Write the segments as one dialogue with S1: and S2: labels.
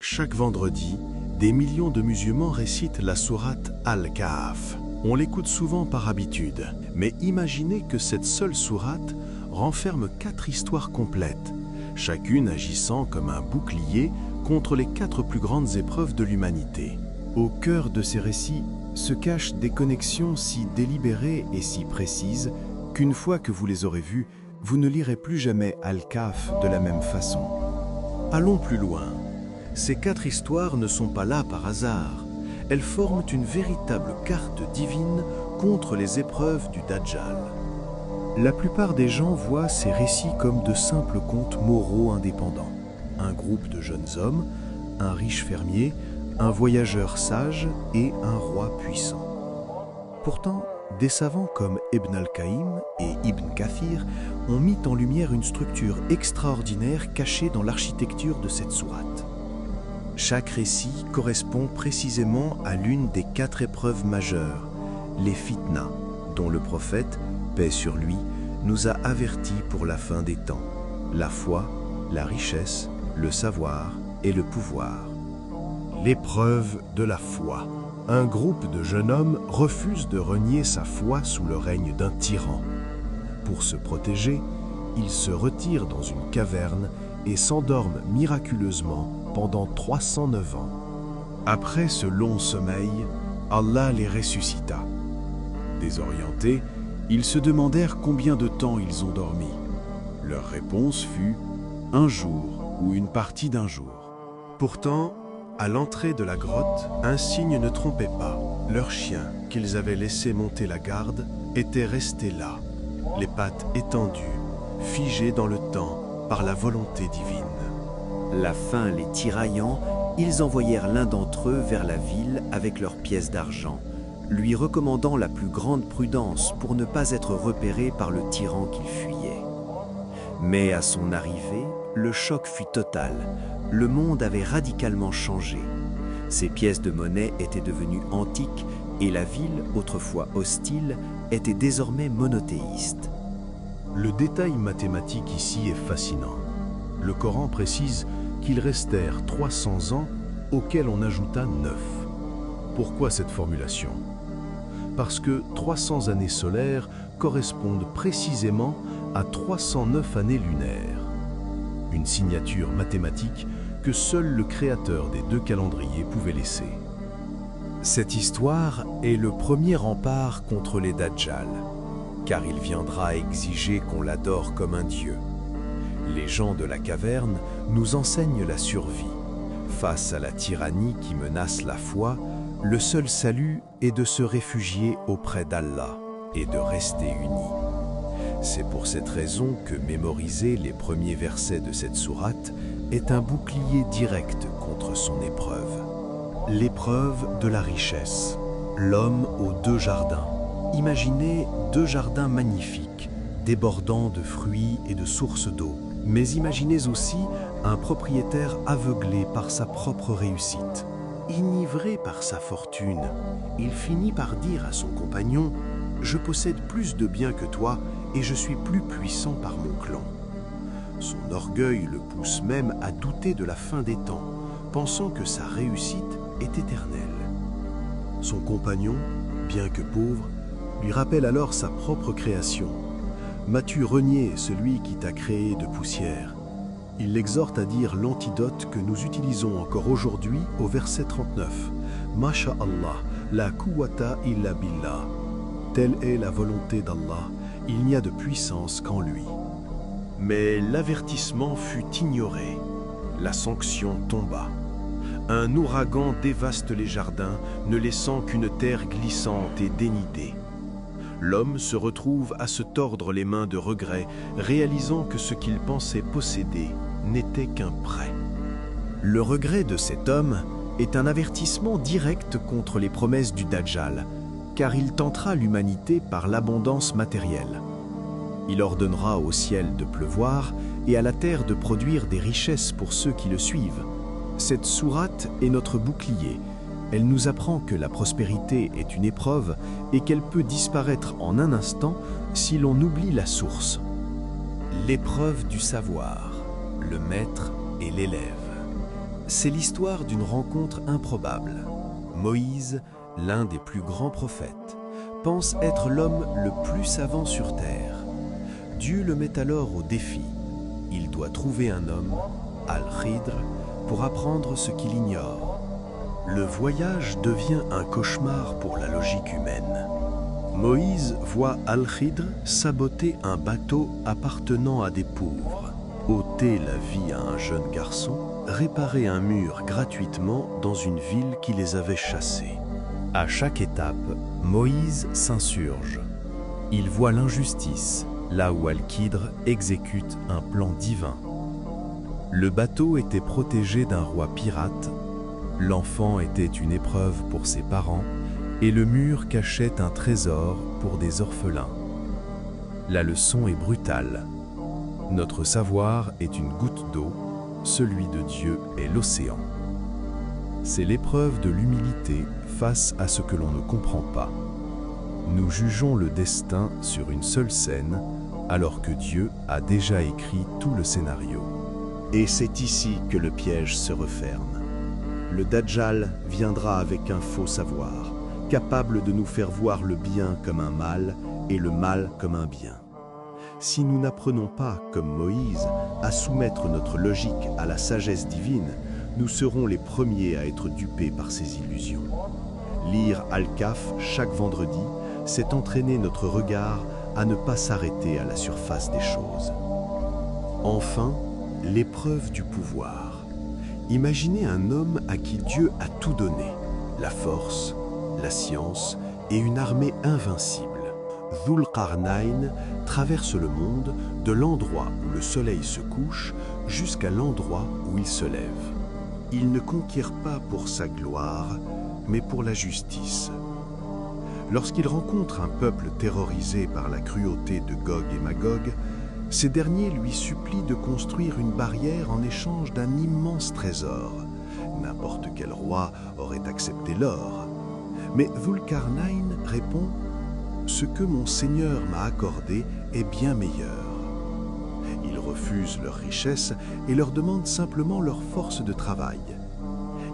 S1: Chaque vendredi, des millions de musulmans récitent la sourate Al-Kahf. On l'écoute souvent par habitude, mais imaginez que cette seule sourate renferme 4 histoires complètes, chacune agissant comme un bouclier contre les 4 plus grandes épreuves de l'humanité. Au cœur de ces récits se cachent des connexions si délibérées et si précises qu'une fois que vous les aurez vues, vous ne lirez plus jamais Al-Kahf de la même façon. Allons plus loin. Ces 4 histoires ne sont pas là par hasard. Elles forment une véritable carte divine contre les épreuves du Dajjal. La plupart des gens voient ces récits comme de simples contes moraux indépendants. Un groupe de jeunes hommes, un riche fermier, un voyageur sage et un roi puissant. Pourtant, des savants comme Ibn al-Qayyim et Ibn Kathir ont mis en lumière une structure extraordinaire cachée dans l'architecture de cette sourate. Chaque récit correspond précisément à l'une des 4 épreuves majeures, les fitna, dont le prophète, paix sur lui, nous a avertis pour la fin des temps, la foi, la richesse, le savoir et le pouvoir. L'épreuve de la foi. Un groupe de jeunes hommes refuse de renier sa foi sous le règne d'un tyran. Pour se protéger, ils se retirent dans une caverne et s'endorment miraculeusement pendant 309 ans. Après ce long sommeil, Allah les ressuscita. Désorientés, ils se demandèrent combien de temps ils ont dormi. Leur réponse fut « un jour ou une partie d'un jour ». Pourtant, à l'entrée de la grotte, un signe ne trompait pas. Leur chien, qu'ils avaient laissé monter la garde, était resté là, les pattes étendues, figées dans le temps par la volonté divine.
S2: La faim les tiraillant, ils envoyèrent l'un d'entre eux vers la ville avec leurs pièces d'argent, lui recommandant la plus grande prudence pour ne pas être repéré par le tyran qu'il fuyait. Mais à son arrivée, le choc fut total. Le monde avait radicalement changé. Ces pièces de monnaie étaient devenues antiques et la ville, autrefois hostile, était désormais monothéiste.
S1: Le détail mathématique ici est fascinant. Le Coran précise qu'ils restèrent 300 ans auxquels on ajouta 9. Pourquoi cette formulation? Parce que 300 années solaires correspondent précisément à 309 années lunaires. Une signature mathématique que seul le créateur des 2 calendriers pouvait laisser. Cette histoire est le premier rempart contre les Dajjal, car il viendra exiger qu'on l'adore comme un dieu. Les gens de la caverne nous enseignent la survie. Face à la tyrannie qui menace la foi, le seul salut est de se réfugier auprès d'Allah et de rester unis. C'est pour cette raison que mémoriser les premiers versets de cette sourate est un bouclier direct contre son épreuve. L'épreuve de la richesse. L'homme aux 2 jardins. Imaginez 2 jardins magnifiques, débordant de fruits et de sources d'eau. Mais imaginez aussi un propriétaire aveuglé par sa propre réussite. Enivré par sa fortune, il finit par dire à son compagnon « Je possède plus de biens que toi et je suis plus puissant par mon clan ». Son orgueil le pousse même à douter de la fin des temps, pensant que sa réussite est éternelle. Son compagnon, bien que pauvre, lui rappelle alors sa propre création. « M'as-tu renié celui qui t'a créé de poussière ?» Il l'exhorte à dire l'antidote que nous utilisons encore aujourd'hui au verset 39. « Masha'Allah, la quwwata illa billah » Telle est la volonté d'Allah, il n'y a de puissance qu'en lui. Mais l'avertissement fut ignoré. La sanction tomba. Un ouragan dévaste les jardins, ne laissant qu'une terre glissante et dénudée. L'homme se retrouve à se tordre les mains de regret, réalisant que ce qu'il pensait posséder n'était qu'un prêt. Le regret de cet homme est un avertissement direct contre les promesses du Dajjal, car il tentera l'humanité par l'abondance matérielle. Il ordonnera au ciel de pleuvoir et à la terre de produire des richesses pour ceux qui le suivent. Cette sourate est notre bouclier. Elle nous apprend que la prospérité est une épreuve et qu'elle peut disparaître en un instant si l'on oublie la source. L'épreuve du savoir, le maître et l'élève.
S2: C'est l'histoire d'une rencontre improbable. Moïse, l'un des plus grands prophètes, pense être l'homme le plus savant sur terre. Dieu le met alors au défi. Il doit trouver un homme, Al-Khidr, pour apprendre ce qu'il ignore. Le voyage devient un cauchemar pour la logique humaine. Moïse voit Al-Khidr saboter un bateau appartenant à des pauvres, ôter la vie à un jeune garçon, réparer un mur gratuitement dans une ville qui les avait chassés. À chaque étape, Moïse s'insurge. Il voit l'injustice, là où Al-Khidr exécute un plan divin. Le bateau était protégé d'un roi pirate, l'enfant était une épreuve pour ses parents, et le mur cachait un trésor pour des orphelins. La leçon est brutale. Notre savoir est une goutte d'eau, celui de Dieu est l'océan. C'est l'épreuve de l'humilité face à ce que l'on ne comprend pas. Nous jugeons le destin sur une seule scène, alors que Dieu a déjà écrit tout le scénario. Et c'est ici que le piège se referme. Le Dajjal viendra avec un faux savoir, capable de nous faire voir le bien comme un mal et le mal comme un bien. Si nous n'apprenons pas, comme Moïse, à soumettre notre logique à la sagesse divine, nous serons les premiers à être dupés par ces illusions. Lire Al-Kahf chaque vendredi, c'est entraîner notre regard à ne pas s'arrêter à la surface des choses. Enfin, l'épreuve du pouvoir. Imaginez un homme à qui Dieu a tout donné, la force, la science et une armée invincible. Dhul Qarnayn traverse le monde de l'endroit où le soleil se couche jusqu'à l'endroit où il se lève. Il ne conquiert pas pour sa gloire, mais pour la justice. Lorsqu'il rencontre un peuple terrorisé par la cruauté de Gog et Magog, ces derniers lui supplient de construire une barrière en échange d'un immense trésor. N'importe quel roi aurait accepté l'or. Mais Dhul Qarnayn répond « Ce que mon Seigneur m'a accordé est bien meilleur ». Il refuse leur richesse et leur demande simplement leur force de travail.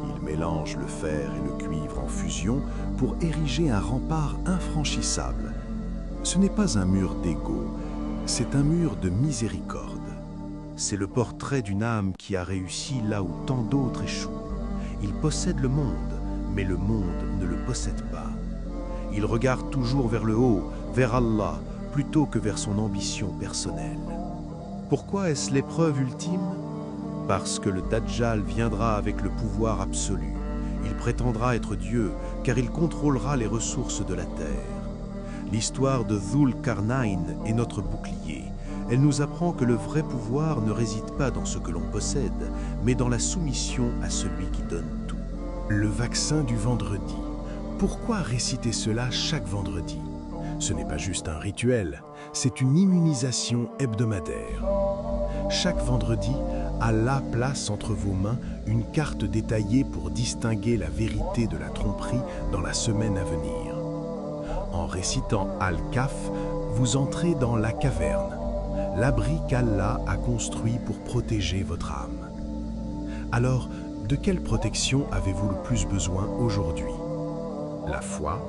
S2: Il mélange le fer et le cuivre en fusion pour ériger un rempart infranchissable. Ce n'est pas un mur d'ego, c'est un mur de miséricorde. C'est le portrait d'une âme qui a réussi là où tant d'autres échouent. Il possède le monde, mais le monde ne le possède pas. Il regarde toujours vers le haut, vers Allah, plutôt que vers son ambition personnelle. Pourquoi est-ce l'épreuve ultime? Parce que le Dajjal viendra avec le pouvoir absolu. Il prétendra être Dieu, car il contrôlera les ressources de la terre. L'histoire de Dhul Qarnayn est notre bouclier. Elle nous apprend que le vrai pouvoir ne réside pas dans ce que l'on possède, mais dans la soumission à celui qui donne tout. Le vaccin du vendredi. Pourquoi réciter cela chaque vendredi? Ce n'est pas juste un rituel, c'est une immunisation hebdomadaire. Chaque vendredi, Allah place entre vos mains une carte détaillée pour distinguer la vérité de la tromperie dans la semaine à venir. En récitant Al-Kahf, vous entrez dans la caverne, l'abri qu'Allah a construit pour protéger votre âme. Alors, de quelle protection avez-vous le plus besoin aujourd'hui? La foi,